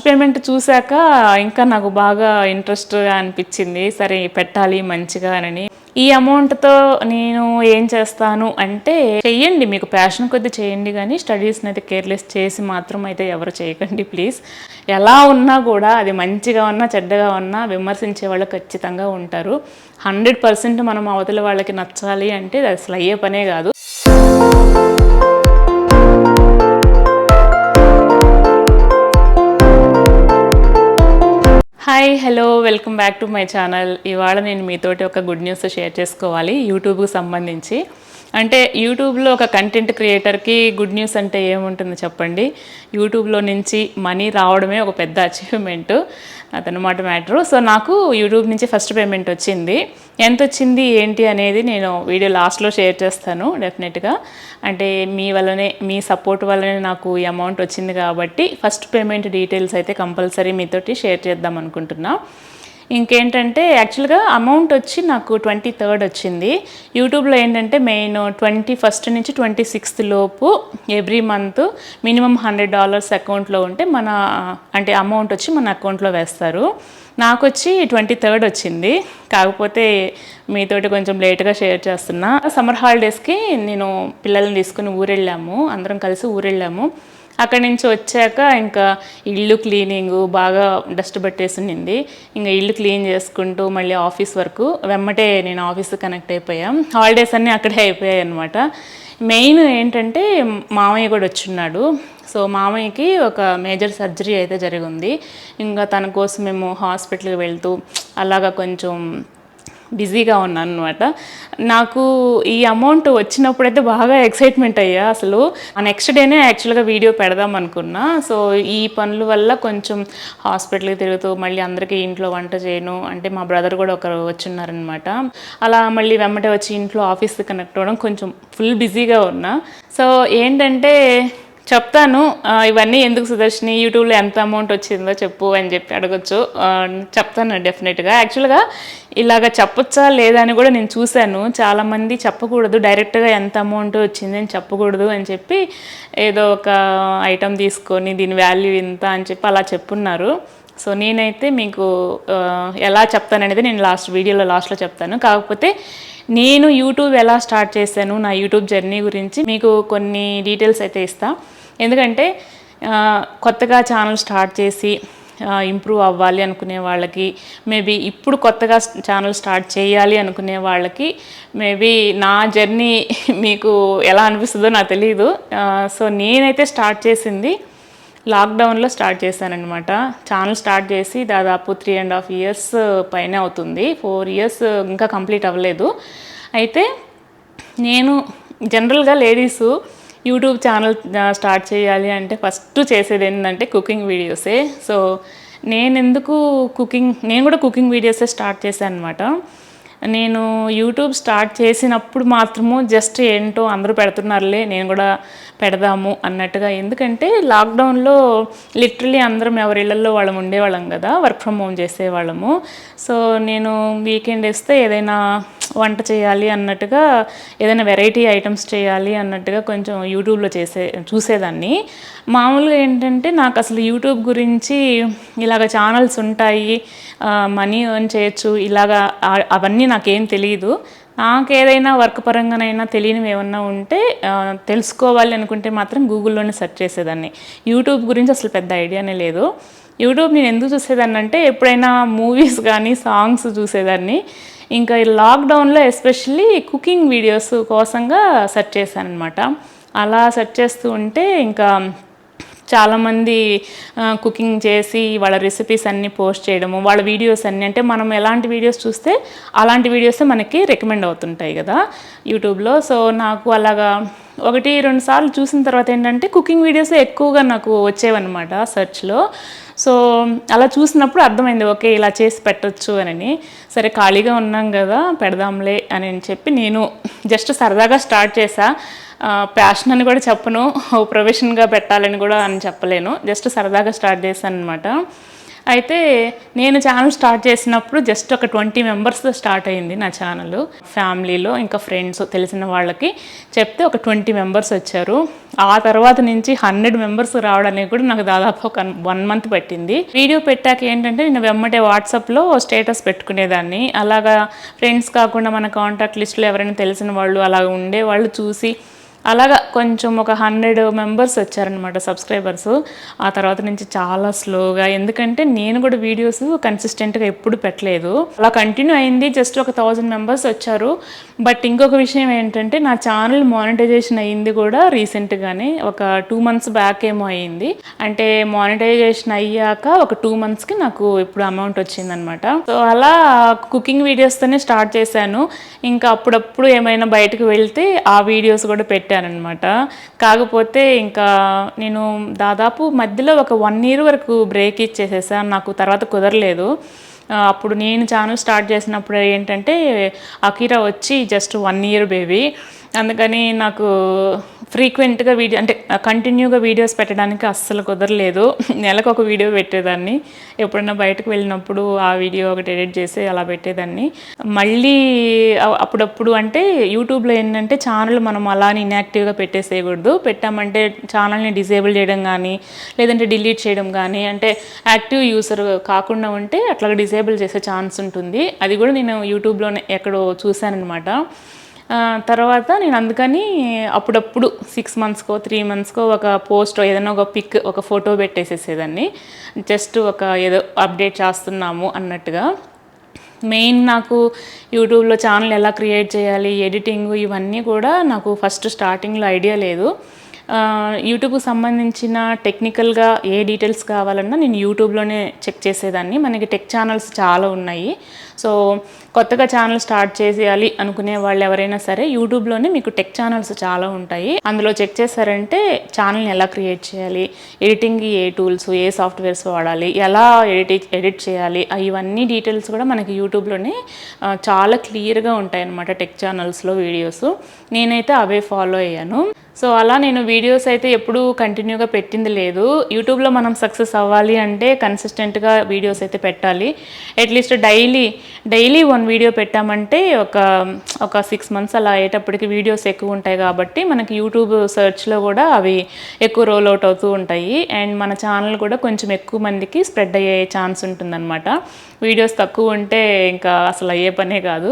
Payment చూశాక ఇంకా నాకు బాగా ఇంట్రెస్ట్గా అనిపించింది, సరే పెట్టాలి మంచిగా అని. ఈ అమౌంట్తో నేను ఏం చేస్తాను అంటే, చెయ్యండి మీకు ప్యాషన్ కొద్దీ చేయండి, కానీ స్టడీస్ని అయితే కేర్లెస్ చేసి మాత్రం అయితే ఎవరు చేయకండి ప్లీజ్. ఎలా ఉన్నా కూడా అది మంచిగా ఉన్నా చెడ్డగా ఉన్నా విమర్శించే వాళ్ళు ఖచ్చితంగా ఉంటారు. 100% మనం అవతల వాళ్ళకి నచ్చాలి అంటే అది అసలు అయ్యే పనే కాదు. Hi hello welcome back to my channel. ఇవాళ నేను మీతోటి ఒక గుడ్ న్యూస్ షేర్ చేసుకోవాలి యూట్యూబ్కి సంబంధించి. అంటే యూట్యూబ్లో ఒక కంటెంట్ క్రియేటర్కి గుడ్ న్యూస్ అంటే ఏముంటుంది చెప్పండి. యూట్యూబ్లో నుంచి మనీ రావడమే ఒక పెద్ద అచీవ్మెంట్, అదనమాట మ్యాటరు. సో నాకు యూట్యూబ్ నుంచి ఫస్ట్ పేమెంట్ వచ్చింది. ఎంత వచ్చింది ఏంటి అనేది నేను వీడియో లాస్ట్లో షేర్ చేస్తాను డెఫినెట్గా. అంటే మీ వల్లనే, మీ సపోర్ట్ వల్లనే నాకు ఈ అమౌంట్ వచ్చింది కాబట్టి ఫస్ట్ పేమెంట్ డీటెయిల్స్ అయితే కంపల్సరీ మీతోటి షేర్ చేద్దాం అనుకుంటున్నా. ఇంకేంటంటే యాక్చువల్గా అమౌంట్ వచ్చి నాకు 23rd వచ్చింది. యూట్యూబ్లో ఏంటంటే మెయిన్ 21st నుంచి 26th లోపు ఎవ్రీ మంత్ మినిమం $100 అకౌంట్లో ఉంటే మన అంటే అమౌంట్ వచ్చి మన అకౌంట్లో వేస్తారు. నాకు వచ్చి 23rd వచ్చింది. కాకపోతే మీతోటి కొంచెం లేట్గా షేర్ చేస్తున్నా. సమ్మర్ హాలిడేస్కి నేను పిల్లల్ని తీసుకుని ఊరెళ్ళాము, అందరం కలిసి ఊరెళ్ళాము. అక్కడి నుంచి వచ్చాక ఇంకా ఇల్లు క్లీనింగు బాగా డస్ట్ పట్టేసింది. ఇంకా ఇల్లు క్లీన్ చేసుకుంటూ మళ్ళీ ఆఫీస్ వరకు వెమ్మటే నేను ఆఫీస్కి కనెక్ట్ అయిపోయాం. హాలిడేస్ అన్నీ అక్కడే అయిపోయాయి అనమాట. మెయిన్ ఏంటంటే మామయ్య కూడా వచ్చున్నాడు. సో మామయ్యకి ఒక మేజర్ సర్జరీ అయితే జరిగింది. ఇంకా తన కోసం మేము హాస్పిటల్కి వెళ్తూ అలాగా కొంచెం బిజీగా ఉన్నాను అనమాట. నాకు ఈ అమౌంట్ వచ్చినప్పుడైతే బాగా ఎక్సైట్మెంట్ అయ్యా. అసలు నెక్స్ట్ డేనే యాక్చువల్గా వీడియో పెడదాం అనుకున్నా. సో ఈ పనుల వల్ల కొంచెం హాస్పిటల్కి తిరుగుతూ మళ్ళీ అందరికీ ఇంట్లో వంట చేయను, అంటే మా బ్రదర్ కూడా ఒకరు వచ్చున్నారనమాట. అలా మళ్ళీ వెమ్మటే వచ్చి ఇంట్లో ఆఫీస్కి కనెక్ట్ అవ్వడం కొంచెం ఫుల్ బిజీగా ఉన్నా. సో ఏంటంటే చెప్తాను ఇవన్నీ ఎందుకు సుదర్శిని, యూట్యూబ్లో ఎంత అమౌంట్ వచ్చిందో చెప్పు అని చెప్పి అడగచ్చు. చెప్తాను డెఫినెట్గా. యాక్చువల్గా ఇలాగ చెప్పొచ్చా లేదా అని కూడా నేను చూశాను. చాలామంది చెప్పకూడదు, డైరెక్ట్గా ఎంత అమౌంట్ వచ్చింది అని చెప్పకూడదు అని చెప్పి ఏదో ఒక ఐటెం తీసుకొని దీని వాల్యూ ఇంత అని చెప్పి అలా చెప్పున్నారు. సో నేనైతే మీకు ఎలా చెప్తాననేది నేను వీడియోలో లాస్ట్లో చెప్తాను. కాకపోతే నేను యూట్యూబ్ ఎలా స్టార్ట్ చేశాను, నా యూట్యూబ్ జర్నీ గురించి మీకు కొన్ని డీటెయిల్స్ అయితే ఇస్తా. ఎందుకంటే కొత్తగా ఛానల్ స్టార్ట్ చేసి ఇంప్రూవ్ అవ్వాలి అనుకునే వాళ్ళకి, మేబీ ఇప్పుడు కొత్తగా ఛానల్ స్టార్ట్ చేయాలి అనుకునే వాళ్ళకి మేబీ నా జర్నీ మీకు ఎలా అనిపిస్తుందో నాకు తెలియదు. సో నేనైతే స్టార్ట్ చేసింది లాక్డౌన్లో స్టార్ట్ చేశానమాట. ఛానల్ స్టార్ట్ చేసి దాదాపు 3.5 years పైన అవుతుంది. 4 years ఇంకా కంప్లీట్ అవ్వలేదు. అయితే నేను జనరల్గా లేడీసు యూట్యూబ్ ఛానల్ స్టార్ట్ చేయాలి అంటే ఫస్ట్ చేసేది ఏంటంటే కుకింగ్ వీడియోసే. సో నేను కూడా కుకింగ్ వీడియోసే స్టార్ట్ చేశాను అనమాట. నేను యూట్యూబ్ స్టార్ట్ చేసినప్పుడు మాత్రము జస్ట్ ఏంటో అందరూ పెడుతున్నారులే నేను కూడా పెడదాము అన్నట్టుగా. ఎందుకంటే లాక్డౌన్లో లిటరలీ అందరం ఎవరి ఇళ్లలో వాళ్ళం ఉండేవాళ్ళం కదా, వర్క్ ఫ్రమ్ హోమ్ చేసేవాళ్ళము. సో నేను వీకెండ్ వేస్తే ఏదైనా వంట చేయాలి అన్నట్టుగా, ఏదైనా వెరైటీ ఐటమ్స్ చేయాలి అన్నట్టుగా కొంచెం యూట్యూబ్లో చూసేదాన్ని. మామూలుగా ఏంటంటే నాకు అసలు యూట్యూబ్ గురించి ఇలాగ ఛానల్స్ ఉంటాయి, మనీ ఎర్న్ చేయొచ్చు ఇలాగా అవన్నీ నాకేం తెలియదు. నాకు ఏదైనా వర్క్ పరంగానైనా తెలియనివి ఏమన్నా ఉంటే తెలుసుకోవాలి అనుకుంటే మాత్రం గూగుల్లోనే సెర్చ్ చేసేదాన్ని. యూట్యూబ్ గురించి అసలు పెద్ద ఐడియానే లేదు. యూట్యూబ్ నేను ఎందుకు చూసేదాన్ని అంటే ఎప్పుడైనా మూవీస్ కానీ సాంగ్స్ చూసేదాన్ని. ఇంకా ఈ లాక్డౌన్లో ఎస్పెషల్లీ కుకింగ్ వీడియోస్ కోసంగా సెర్చ్ చేశాను అనమాట. అలా సెర్చ్ చేస్తూ ఉంటే ఇంకా చాలామంది కుకింగ్ చేసి వాళ్ళ రెసిపీస్ అన్నీ పోస్ట్ చేయడము, వాళ్ళ వీడియోస్ అన్నీ, అంటే మనం ఎలాంటి వీడియోస్ చూస్తే అలాంటి వీడియోసే మనకి రికమెండ్ అవుతుంటాయి కదా యూట్యూబ్లో. సో నాకు అలాగా 1-2 సార్లు చూసిన తర్వాత ఏంటంటే కుకింగ్ వీడియోస్ ఎక్కువగా నాకు వచ్చేవన్నమాట సెర్చ్లో. సో అలా చూసినప్పుడు అర్థమైంది, ఓకే ఇలా చేసి పెట్టచ్చు అని. సరే ఖాళీగా ఉన్నాం కదా పెడదాంలే అని చెప్పి నేను జస్ట్ సరదాగా స్టార్ట్ చేశా. ప్యాషన్ అని కూడా చెప్పను, ప్రొఫెషన్గా పెట్టాలని కూడా అని చెప్పలేను, జస్ట్ సరదాగా స్టార్ట్ చేశాను అనమాట. అయితే నేను ఛానల్ స్టార్ట్ చేసినప్పుడు జస్ట్ ఒక 20 మెంబర్స్తో స్టార్ట్ అయింది నా ఛానల్. ఫ్యామిలీలో ఇంకా ఫ్రెండ్స్ తెలిసిన వాళ్ళకి చెప్తే ఒక 20 మెంబర్స్ వచ్చారు. ఆ తర్వాత నుంచి 100 మెంబర్స్ రావడానికి కూడా నాకు దాదాపు ఒక 1 మంత్ పట్టింది. వీడియో పెట్టాక ఏంటంటే నేను వెమ్మటే వాట్సాప్లో స్టేటస్ పెట్టుకునేదాన్ని. అలాగా ఫ్రెండ్స్ కాకుండా మన కాంటాక్ట్ లిస్ట్లో ఎవరైనా తెలిసిన వాళ్ళు అలా ఉండే వాళ్ళు చూసి అలాగా కొంచెం ఒక 100 మెంబర్స్ వచ్చారనమాట సబ్స్క్రైబర్స్. ఆ తర్వాత నుంచి చాలా స్లోగా, ఎందుకంటే నేను కూడా వీడియోస్ కన్సిస్టెంట్గా ఎప్పుడు పెట్టలేదు, అలా కంటిన్యూ అయింది. జస్ట్ ఒక 1000 మెంబర్స్ వచ్చారు. బట్ ఇంకొక విషయం ఏంటంటే నా ఛానల్ మానిటైజేషన్ అయ్యింది కూడా రీసెంట్గానే, ఒక 2 మంత్స్ బ్యాక్ ఏమో అయ్యింది. అంటే మానిటైజేషన్ అయ్యాక ఒక 2 మంత్స్కి నాకు ఇప్పుడు అమౌంట్ వచ్చిందనమాట. సో అలా కుకింగ్ వీడియోస్తోనే స్టార్ట్ చేశాను. ఇంకా అప్పుడప్పుడు ఏమైనా బయటకు వెళ్తే ఆ వీడియోస్ కూడా పెట్టానమాట. కాకపోతే ఇంకా నేను దాదాపు మధ్యలో ఒక 1 year వరకు బ్రేక్ ఇచ్చేసేసాను, నాకు తర్వాత కుదరలేదు. అప్పుడు నేను ఛానల్ స్టార్ట్ చేసినప్పుడు ఏంటంటే అకీరా వచ్చి జస్ట్ 1 year బేబీ, అందుకని నాకు ఫ్రీక్వెంట్గా వీడియో అంటే కంటిన్యూగా వీడియోస్ పెట్టడానికి అస్సలు కుదరలేదు. నెలకు ఒక వీడియో పెట్టేదాన్ని, ఎప్పుడైనా బయటకు వెళ్ళినప్పుడు ఆ వీడియో ఒకటి ఎడిట్ చేసి అలా పెట్టేదాన్ని. మళ్ళీ అప్పుడప్పుడు అంటే యూట్యూబ్లో ఏంటంటే ఛానల్ మనం అలానే ఇన్యాక్టివ్గా పెట్టేసేయకూడదు. పెట్టామంటే ఛానల్ని డిజేబుల్ చేయడం కానీ లేదంటే డిలీట్ చేయడం కానీ, అంటే యాక్టివ్ యూసర్ కాకుండా ఉంటే అట్లా డిజేబుల్ చేసే ఛాన్స్ ఉంటుంది. అది కూడా నేను యూట్యూబ్లోనే ఎక్కడో చూశానమాట. తర్వాత నేను అందుకని అప్పుడప్పుడు 6 monthస్కో 3 monthస్కో ఒక పోస్ట్, ఏదైనా ఒక పిక్, ఒక ఫోటో పెట్టేసేసేదాన్ని, జస్ట్ ఒక ఏదో అప్డేట్ చేస్తున్నాము అన్నట్టుగా. మెయిన్ నాకు యూట్యూబ్లో ఛానల్ ఎలా క్రియేట్ చేయాలి, ఎడిటింగ్ ఇవన్నీ కూడా నాకు ఫస్ట్ స్టార్టింగ్లో ఐడియా లేదు. యూట్యూబ్కి సంబంధించిన టెక్నికల్గా ఏ డీటెయిల్స్ కావాలన్నా నేను యూట్యూబ్లోనే చెక్ చేసేదాన్ని. మనకి టెక్ ఛానల్స్ చాలా ఉన్నాయి. సో కొత్తగా ఛానల్ స్టార్ట్ చేసేయాలి అనుకునే వాళ్ళు ఎవరైనా సరే యూట్యూబ్లోనే మీకు టెక్ ఛానల్స్ చాలా ఉంటాయి. అందులో చెక్ చేశారంటే ఛానల్ని ఎలా క్రియేట్ చేయాలి, ఎడిటింగ్కి ఏ టూల్స్, ఏ సాఫ్ట్వేర్స్ వాడాలి, ఎలా ఎడిట్ చేయాలి, ఇవన్నీ డీటెయిల్స్ కూడా మనకి యూట్యూబ్లోనే చాలా క్లియర్గా ఉంటాయి అన్నమాట టెక్ ఛానల్స్లో వీడియోస్. నేనైతే అవే ఫాలో అయ్యాను. సో అలా నేను వీడియోస్ అయితే ఎప్పుడూ కంటిన్యూగా పెట్టింది లేదు. యూట్యూబ్లో మనం సక్సెస్ అవ్వాలి అంటే కన్సిస్టెంట్గా వీడియోస్ అయితే పెట్టాలి. అట్లీస్ట్ డైలీ 1 వీడియో పెట్టామంటే ఒక 6 months అలా అయ్యేటప్పటికి వీడియోస్ ఎక్కువ ఉంటాయి కాబట్టి మనకి యూట్యూబ్ సెర్చ్లో కూడా అవి ఎక్కువ రోల్ అవుట్ అవుతూ ఉంటాయి. అండ్ మన ఛానల్ కూడా కొంచెం ఎక్కువ మందికి స్ప్రెడ్ అయ్యే ఛాన్స్ ఉంటుందన్నమాట. వీడియోస్ తక్కువ ఉంటే ఇంకా అసలు అయ్యే పనే కాదు.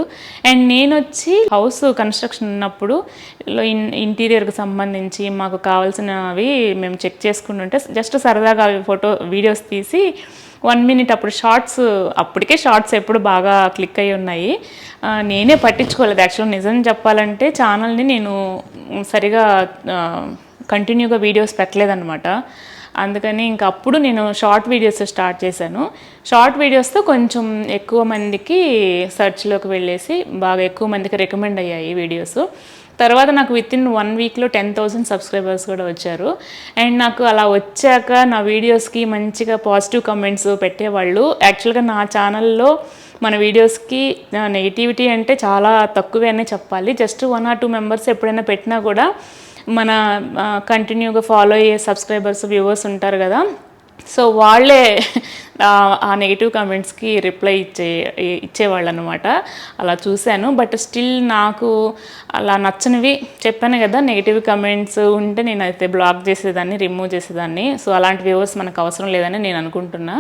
అండ్ నేను వచ్చి హౌస్ కన్స్ట్రక్షన్ ఉన్నప్పుడు ఇంటీరియర్కి సంబంధించి మాకు కావాల్సినవి మేము చెక్ చేసుకుంటుంటే జస్ట్ సరదాగా వీడియోస్ తీసి 1 minute అప్పుడు అప్పటికే షార్ట్స్ ఎప్పుడు బాగా క్లిక్ అయ్యి ఉన్నాయి. నేనే పట్టించుకోలేదు యాక్చువల్గా. నిజం చెప్పాలంటే ఛానల్ని నేను సరిగా కంటిన్యూగా వీడియోస్ పెట్టలేదన్నమాట. అందుకని ఇంకా అప్పుడు నేను షార్ట్ వీడియోస్ స్టార్ట్ చేశాను. షార్ట్ వీడియోస్తో కొంచెం ఎక్కువ మందికి సెర్చ్లోకి వెళ్ళేసి బాగా ఎక్కువ మందికి రికమెండ్ అయ్యాయి వీడియోస్. తర్వాత నాకు వితిన్ 1 weekలో 10,000 సబ్స్క్రైబర్స్ కూడా వచ్చారు. అండ్ నాకు అలా వచ్చాక నా వీడియోస్కి మంచిగా పాజిటివ్ కమెంట్స్ పెట్టేవాళ్ళు. యాక్చువల్గా నా ఛానల్లో మన వీడియోస్కి నెగిటివిటీ అంటే చాలా తక్కువే అనే చెప్పాలి. జస్ట్ 1 or 2 మెంబర్స్ ఎప్పుడైనా పెట్టినా కూడా మన కంటిన్యూగా ఫాలో అయ్యే సబ్స్క్రైబర్స్, వ్యూవర్స్ ఉంటారు కదా, సో వాళ్ళే ఆ నెగిటివ్ కామెంట్స్కి రిప్లై ఇచ్చేవాళ్ళు అనమాట. అలా చూశాను. బట్ స్టిల్ నాకు అలా నచ్చనివి చెప్పాను కదా, నెగిటివ్ కామెంట్స్ ఉంటే నేను అయితే బ్లాక్ చేసేదాన్ని, రిమూవ్ చేసేదాన్ని. సో అలాంటి వ్యూవర్స్ మనకు అవసరం లేదని నేను అనుకుంటున్నా.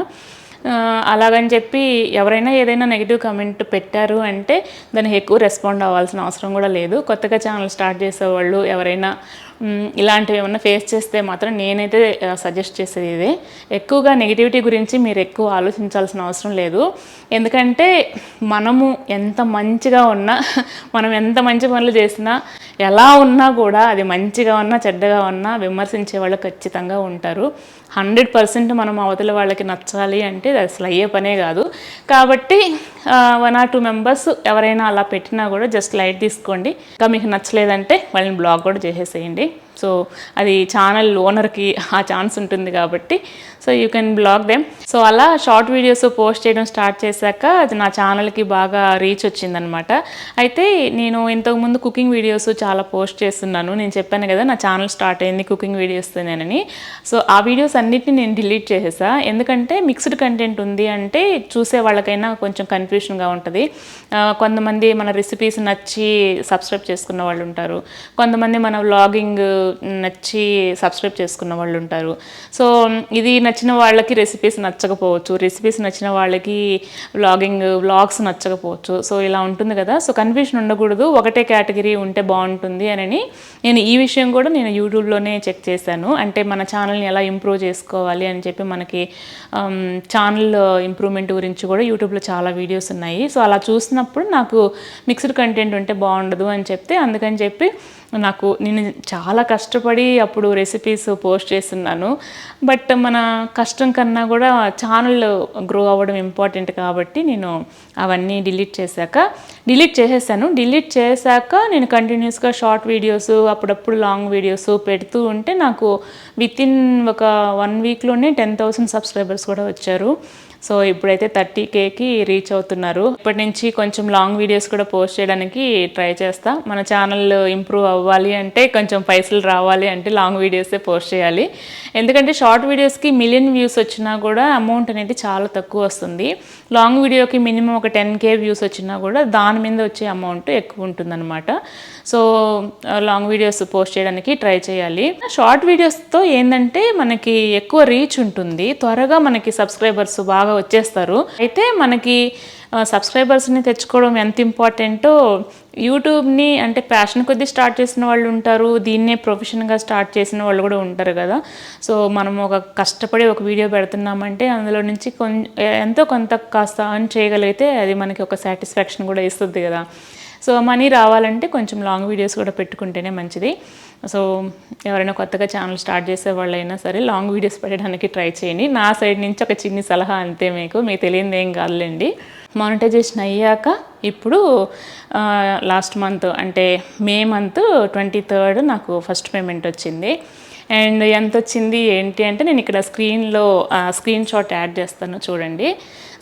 అలాగని చెప్పి ఎవరైనా ఏదైనా నెగిటివ్ కామెంట్ పెట్టారు అంటే దానికి ఎక్కువ రెస్పాండ్ అవ్వాల్సిన అవసరం కూడా లేదు. కొత్తగా ఛానల్ స్టార్ట్ చేసేవాళ్ళు ఎవరైనా ఇలాంటివి ఏమన్నా ఫేస్ చేస్తే మాత్రం నేనైతే సజెస్ట్ చేసేది ఇదే, ఎక్కువగా నెగిటివిటీ గురించి మీరు ఎక్కువ ఆలోచించాల్సిన అవసరం లేదు. ఎందుకంటే మనము ఎంత మంచిగా ఉన్నా, మనం ఎంత మంచి పనులు చేసినా, ఎలా ఉన్నా కూడా అది మంచిగా ఉన్నా చెడ్డగా ఉన్నా విమర్శించే వాళ్ళు ఖచ్చితంగా ఉంటారు. 100% మనం అవతల వాళ్ళకి నచ్చాలి అంటే అది అసలు అయ్యే పనే కాదు. కాబట్టి 1 or 2 మెంబర్స్ ఎవరైనా అలా పెట్టినా కూడా జస్ట్ లైట్ తీసుకోండి. ఇంకా మీకు నచ్చలేదంటే వాళ్ళని బ్లాక్ కూడా చేసేసేయండి. సో అది ఛానల్ ఓనర్కి ఆ ఛాన్స్ ఉంటుంది కాబట్టి so you can block them. So అలా షార్ట్ వీడియోస్ పోస్ట్ చేయడం స్టార్ట్ చేశాక అది నా ఛానల్కి బాగా రీచ్ వచ్చిందనమాట. అయితే నేను ఇంతకుముందు కుకింగ్ వీడియోస్ చాలా పోస్ట్ చేస్తున్నాను. నేను చెప్పాను కదా నా ఛానల్ స్టార్ట్ అయింది కుకింగ్ వీడియోస్ నేనని. సో ఆ వీడియోస్ అన్నిటిని నేను డిలీట్ చేసేసా. ఎందుకంటే మిక్స్డ్ కంటెంట్ ఉంది అంటే చూసే వాళ్ళకైనా కొంచెం కన్ఫ్యూషన్గా ఉంటుంది. కొంతమంది మన రెసిపీస్ నచ్చి సబ్స్క్రైబ్ చేసుకున్న వాళ్ళు ఉంటారు, కొంతమంది మన వ్లాగింగ్ నచ్చి సబ్స్క్రైబ్ చేసుకున్న వాళ్ళు ఉంటారు. సో ఇది నచ్చిన వాళ్ళకి రెసిపీస్ నచ్చకపోవచ్చు, రెసిపీస్ నచ్చిన వాళ్ళకి వ్లాగ్స్ నచ్చకపోవచ్చు. సో ఇలా ఉంటుంది కదా. సో కన్ఫ్యూషన్ ఉండకూడదు, ఒకటే కేటగిరీ ఉంటే బాగుంటుంది అని నేను ఈ విషయం కూడా నేను యూట్యూబ్లోనే చెక్ చేశాను. అంటే మన ఛానల్ని ఎలా ఇంప్రూవ్ చేసుకోవాలి అని చెప్పి మనకి ఛానల్ ఇంప్రూవ్మెంట్ గురించి కూడా యూట్యూబ్లో చాలా వీడియోస్ ఉన్నాయి. సో అలా చూసినప్పుడు నాకు మిక్స్డ్ కంటెంట్ ఉంటే బాగుండదు అని చెప్తే అందుకని చెప్పి నేను చాలా కష్టపడి అప్పుడు రెసిపీస్ పోస్ట్ చేస్తున్నాను. బట్ మన కష్టం కన్నా కూడా ఛానల్ గ్రో అవ్వడం ఇంపార్టెంట్ కాబట్టి నేను అవన్నీ డిలీట్ చేసేసాను. డిలీట్ చేశాక నేను కంటిన్యూస్గా షార్ట్ వీడియోస్ అప్పుడప్పుడు లాంగ్ వీడియోస్ పెడుతూ ఉంటే నాకు వితిన్ ఒక 1 వీక్లోనే 10,000 సబ్స్క్రైబర్స్ కూడా వచ్చారు. సో ఇప్పుడైతే 30Kకి రీచ్ అవుతున్నారు. ఇప్పటి నుంచి కొంచెం లాంగ్ వీడియోస్ కూడా పోస్ట్ చేయడానికి ట్రై చేస్తా. మన ఛానల్ ఇంప్రూవ్ అవ్వాలి అంటే కొంచెం పైసలు రావాలి అంటే లాంగ్ వీడియోసే పోస్ట్ చేయాలి. ఎందుకంటే షార్ట్ వీడియోస్కి 1 మిలియన్ వ్యూస్ వచ్చినా కూడా అమౌంట్ అనేది చాలా తక్కువ వస్తుంది. లాంగ్ వీడియోకి మినిమం ఒక 10K వ్యూస్ వచ్చినా కూడా దాని మీద వచ్చే అమౌంట్ ఎక్కువ ఉంటుందన్నమాట. సో లాంగ్ వీడియోస్ పోస్ట్ చేయడానికి ట్రై చేయాలి. షార్ట్ వీడియోస్తో ఏంటంటే మనకి ఎక్కువ రీచ్ ఉంటుంది, త్వరగా మనకి సబ్స్క్రైబర్స్ బాగా వచ్చేస్తారు. అయితే మనకి సబ్స్క్రైబర్స్ని తెచ్చుకోవడం ఎంత ఇంపార్టెంటో యూట్యూబ్ని అంటే ప్యాషన్ కొద్దీ స్టార్ట్ చేసిన వాళ్ళు ఉంటారు, దీన్నే ప్రొఫెషన్గా స్టార్ట్ చేసిన వాళ్ళు కూడా ఉంటారు కదా. సో మనం ఒక కష్టపడి ఒక వీడియో పెడుతున్నామంటే అందులో నుంచి ఎంతో కొంత కాస్త అర్న్ చేయగలిగితే అది మనకి ఒక సాటిస్ఫాక్షన్ కూడా ఇస్తుంది కదా. సో మనీ రావాలంటే కొంచెం లాంగ్ వీడియోస్ కూడా పెట్టుకుంటేనే మంచిది. సో ఎవరైనా కొత్తగా ఛానల్ స్టార్ట్ చేసే వాళ్ళైనా సరే లాంగ్ వీడియోస్ పెట్టడానికి ట్రై చేయండి. నా సైడ్ నుంచి ఒక చిన్ని సలహా అంతే, మీకు తెలియదు ఏం కాదులేండి. మానిటైజేషన్ అయ్యాక ఇప్పుడు లాస్ట్ మంత్ అంటే మే మంత్ 23rd నాకు ఫస్ట్ పేమెంట్ వచ్చింది. అండ్ ఎంత వచ్చింది ఏంటి అంటే నేను ఇక్కడ స్క్రీన్ షాట్ యాడ్ చేస్తాను చూడండి.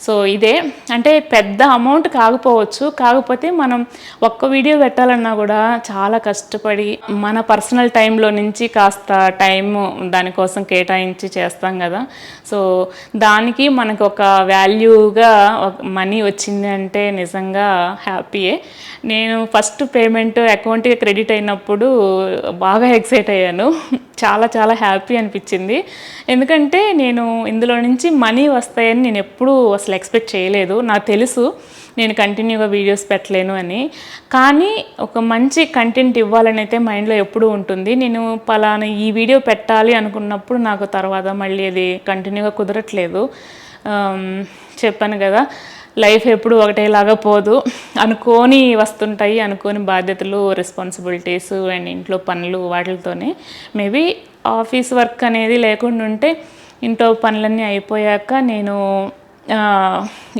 సో ఇదే అంటే పెద్ద అమౌంట్ కాకపోవచ్చు, కాకపోతే మనం ఒక్క వీడియో పెట్టాలన్నా కూడా చాలా కష్టపడి మన పర్సనల్ టైంలో నుంచి కాస్త టైము దానికోసం కేటాయించి చేస్తాం కదా. సో దానికి మనకు ఒక వాల్యూగా మనీ వచ్చింది అంటే నిజంగా హ్యాపీయే. నేను ఫస్ట్ పేమెంట్ అకౌంట్కి క్రెడిట్ అయినప్పుడు బాగా ఎక్సైట్ అయ్యాను, చాలా చాలా హ్యాపీ అనిపించింది. ఎందుకంటే నేను ఇందులో నుంచి మనీ వస్తాయని నేను ఎప్పుడూ అసలు ఎక్స్పెక్ట్ చేయలేదు. నాకు తెలుసు నేను కంటిన్యూగా వీడియోస్ పెట్టలేను అని, కానీ ఒక మంచి కంటెంట్ ఇవ్వాలని అయితే మైండ్లో ఎప్పుడూ ఉంటుంది. నేను పలానా ఈ వీడియో పెట్టాలి అనుకున్నప్పుడు నాకు తర్వాత మళ్ళీ అది కంటిన్యూగా కుదరట్లేదు. చెప్పాను కదా, లైఫ్ ఎప్పుడు ఒకటేలాగా పోదు, అనుకోని వస్తుంటాయి, అనుకోని బాధ్యతలు, రెస్పాన్సిబిలిటీస్ అండ్ ఇంట్లో పనులు, వాటితోనే మేబీ ఆఫీస్ వర్క్ అనేది లేకుండా ఉంటే ఇంట్లో పనులన్నీ అయిపోయాక నేను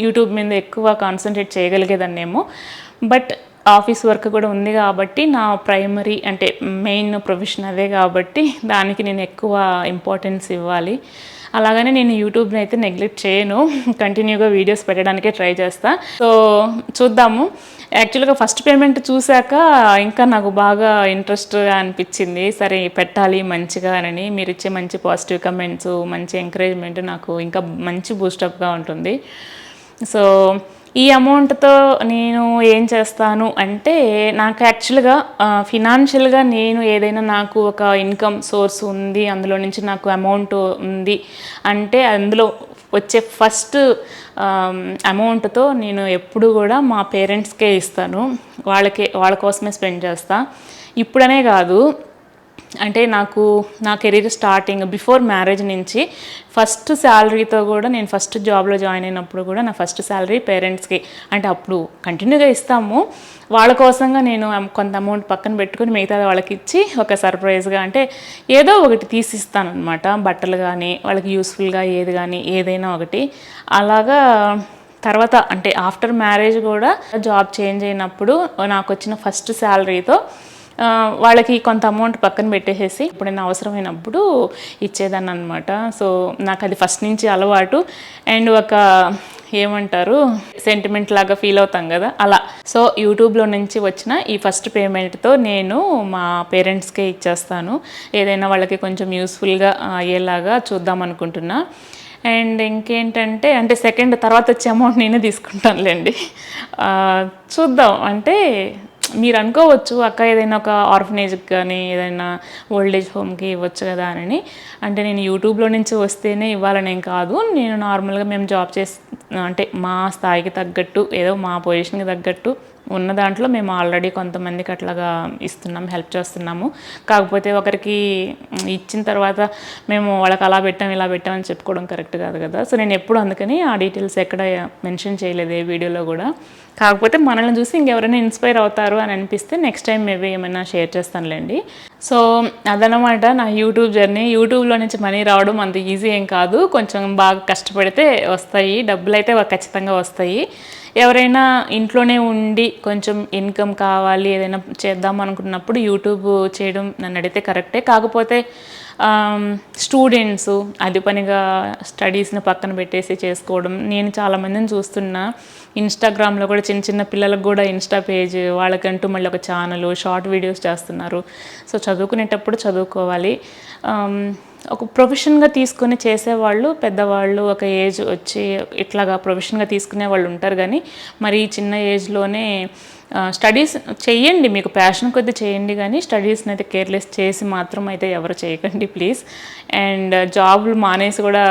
యూట్యూబ్ మీద ఎక్కువ కాన్సన్ట్రేట్ చేయగలిగేదాన్నేమో. బట్ ఆఫీస్ వర్క్ కూడా ఉంది కాబట్టి నా ప్రైమరీ అంటే మెయిన్ ప్రొఫెషన్ అదే కాబట్టి దానికి నేను ఎక్కువ ఇంపార్టెన్స్ ఇవ్వాలి. అలాగనే నేను యూట్యూబ్ని అయితే నెగ్లెక్ట్ చేయను, కంటిన్యూగా వీడియోస్ పెట్టడానికే ట్రై చేస్తాను. సో చూద్దాము. యాక్చువల్గా ఫస్ట్ పేమెంట్ చూశాక ఇంకా నాకు బాగా ఇంట్రెస్ట్గా అనిపించింది, సరే పెట్టాలి మంచిగా అని. మీరు ఇచ్చే మంచి పాజిటివ్ కమెంట్స్, మంచి ఎంకరేజ్మెంట్ నాకు ఇంకా మంచి బూస్టప్గా ఉంటుంది. సో ఈ అమౌంట్తో నేను ఏం చేస్తాను అంటే, నాకు యాక్చువల్గా ఫినాన్షియల్గా నేను ఏదైనా నాకు ఒక ఇన్కమ్ సోర్స్ ఉంది, అందులో నుంచి నాకు అమౌంట్ ఉంది అంటే అందులో వచ్చే ఫస్ట్ అమౌంట్తో నేను ఎప్పుడు కూడా మా పేరెంట్స్కే ఇస్తాను, వాళ్ళ కోసమే స్పెండ్ చేస్తాను. ఇప్పుడనే కాదు, అంటే నా కెరీర్ స్టార్టింగ్ బిఫోర్ మ్యారేజ్ నుంచి ఫస్ట్ శాలరీతో కూడా నేను ఫస్ట్ జాబ్లో జాయిన్ అయినప్పుడు కూడా నా ఫస్ట్ శాలరీ పేరెంట్స్కి, అంటే అప్పుడు కంటిన్యూగా ఇస్తాము, వాళ్ళ కోసంగా నేను కొంత అమౌంట్ పక్కన పెట్టుకుని మిగతా వాళ్ళకి ఇచ్చి ఒక సర్ప్రైజ్గా అంటే ఏదో ఒకటి తీసిస్తాను అనమాట. బట్టలు కానీ వాళ్ళకి యూస్ఫుల్గా ఏది కానీ ఏదైనా ఒకటి అలాగా. తర్వాత అంటే ఆఫ్టర్ మ్యారేజ్ కూడా జాబ్ చేంజ్ అయినప్పుడు నాకు వచ్చిన ఫస్ట్ శాలరీతో వాళ్ళకి కొంత అమౌంట్ పక్కన పెట్టేసేసి ఎప్పుడైనా అవసరమైనప్పుడు ఇచ్చేదాన్ని అనమాట. సో నాకు అది ఫస్ట్ నుంచి అలవాటు. అండ్ ఒక ఏమంటారు సెంటిమెంట్ లాగా ఫీల్ అవుతాం కదా అలా. సో యూట్యూబ్లో నుంచి వచ్చిన ఈ ఫస్ట్ పేమెంట్తో నేను మా పేరెంట్స్కే ఇచ్చేస్తాను. ఏదైనా వాళ్ళకి కొంచెం యూస్ఫుల్గా అయ్యేలాగా చూద్దాం అనుకుంటున్నా. అండ్ ఇంకేంటంటే అంటే సెకండ్ తర్వాత వచ్చే అమౌంట్ నేనే తీసుకుంటానులేండి. చూద్దాం. అంటే మీరు అనుకోవచ్చు అక్క ఏదైనా ఒక ఆర్ఫనేజ్కి కానీ ఏదైనా ఓల్డ్ ఏజ్ హోమ్కి ఇవ్వచ్చు కదా అని. అంటే నేను యూట్యూబ్లో నుంచి వస్తేనే ఇవ్వాలనేం కాదు. నేను నార్మల్గా మేము జాబ్ అంటే మా స్థాయికి తగ్గట్టు ఏదో మా పొజిషన్కి తగ్గట్టు ఉన్న దాంట్లో మేము ఆల్రెడీ కొంతమందికి అట్లాగా ఇస్తున్నాం, హెల్ప్ చేస్తున్నాము. కాకపోతే ఒకరికి ఇచ్చిన తర్వాత మేము వాళ్ళకి అలా పెట్టాం ఇలా పెట్టామని చెప్పుకోవడం కరెక్ట్ కాదు కదా. సో నేను ఎప్పుడు అందుకని ఆ డీటెయిల్స్ ఎక్కడ మెన్షన్ చేయలేదు ఏ వీడియోలో కూడా. కాకపోతే మనల్ని చూసి ఇంకెవరైనా ఇన్స్పైర్ అవుతారు అని అనిపిస్తే నెక్స్ట్ టైం మేబీ ఏమైనా షేర్ చేస్తానులేండి. సో అదనమాట నా యూట్యూబ్ జర్నీ. యూట్యూబ్లో నుంచి మనీ రావడం అంత ఈజీ ఏం కాదు. కొంచెం బాగా కష్టపడితే వస్తాయి, డబ్బులు అయితే ఖచ్చితంగా వస్తాయి. ఎవరైనా ఇంట్లోనే ఉండి కొంచెం ఇన్కమ్ కావాలి ఏదైనా చేద్దాం అనుకున్నప్పుడు యూట్యూబ్ చేయడం నన్ను అడిగితే కరెక్టే. కాకపోతే స్టూడెంట్స్ అది పనిగా స్టడీస్ని పక్కన పెట్టేసి చేసుకోవడం నేను చాలామందిని చూస్తున్నా. ఇన్స్టాగ్రామ్లో కూడా చిన్న చిన్న పిల్లలకు కూడా ఇన్స్టా పేజ్, వాళ్ళకంటూ మళ్ళీ ఒక ఛానల్, షార్ట్ వీడియోస్ చేస్తున్నారు. సో చదువుకునేటప్పుడు చదువుకోవాలి. ఒక ప్రొఫెషన్గా తీసుకొని చేసేవాళ్ళు పెద్దవాళ్ళు ఒక ఏజ్ వచ్చి ఇట్లాగా ప్రొఫెషన్గా తీసుకునే వాళ్ళు ఉంటారు. కానీ మరి చిన్న ఏజ్లోనే స్టడీస్ చెయ్యండి, మీకు ప్యాషన్ కొద్దీ చేయండి, కానీ స్టడీస్ని అయితే కేర్లెస్ చేసి మాత్రం అయితే ఎవరు చేయకండి ప్లీజ్. అండ్ జాబులు మానేసి కూడా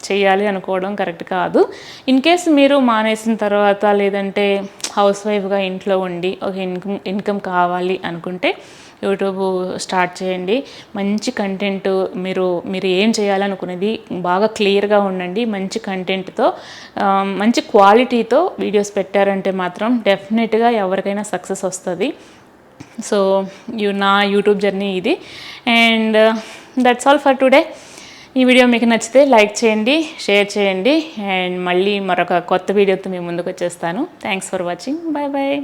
చేయాలి అనుకోవడం కరెక్ట్ కాదు. ఇన్ కేస్ మీరు మానేసిన తర్వాత లేదంటే హౌస్ వైఫ్గా ఇంట్లో ఉండి ఒక ఇన్కమ్ కావాలి అనుకుంటే యూట్యూబ్ స్టార్ట్ చేయండి. మంచి కంటెంట్ మీరు ఏం చేయాలనుకునేది బాగా క్లియర్గా ఉండండి. మంచి కంటెంట్తో మంచి క్వాలిటీతో వీడియోస్ పెట్టారంటే మాత్రం డెఫినెట్గా ఎవరికైనా సక్సెస్ వస్తుంది. సో నా యూట్యూబ్ జర్నీ ఇది. And that's all for today. ఈ వీడియో మీకు నచ్చితే లైక్ చేయండి, షేర్ చేయండి. అండ్ మళ్ళీ మరొక కొత్త వీడియోతో మీ ముందుకు వచ్చేస్తాను. Thanks for watching. Bye bye.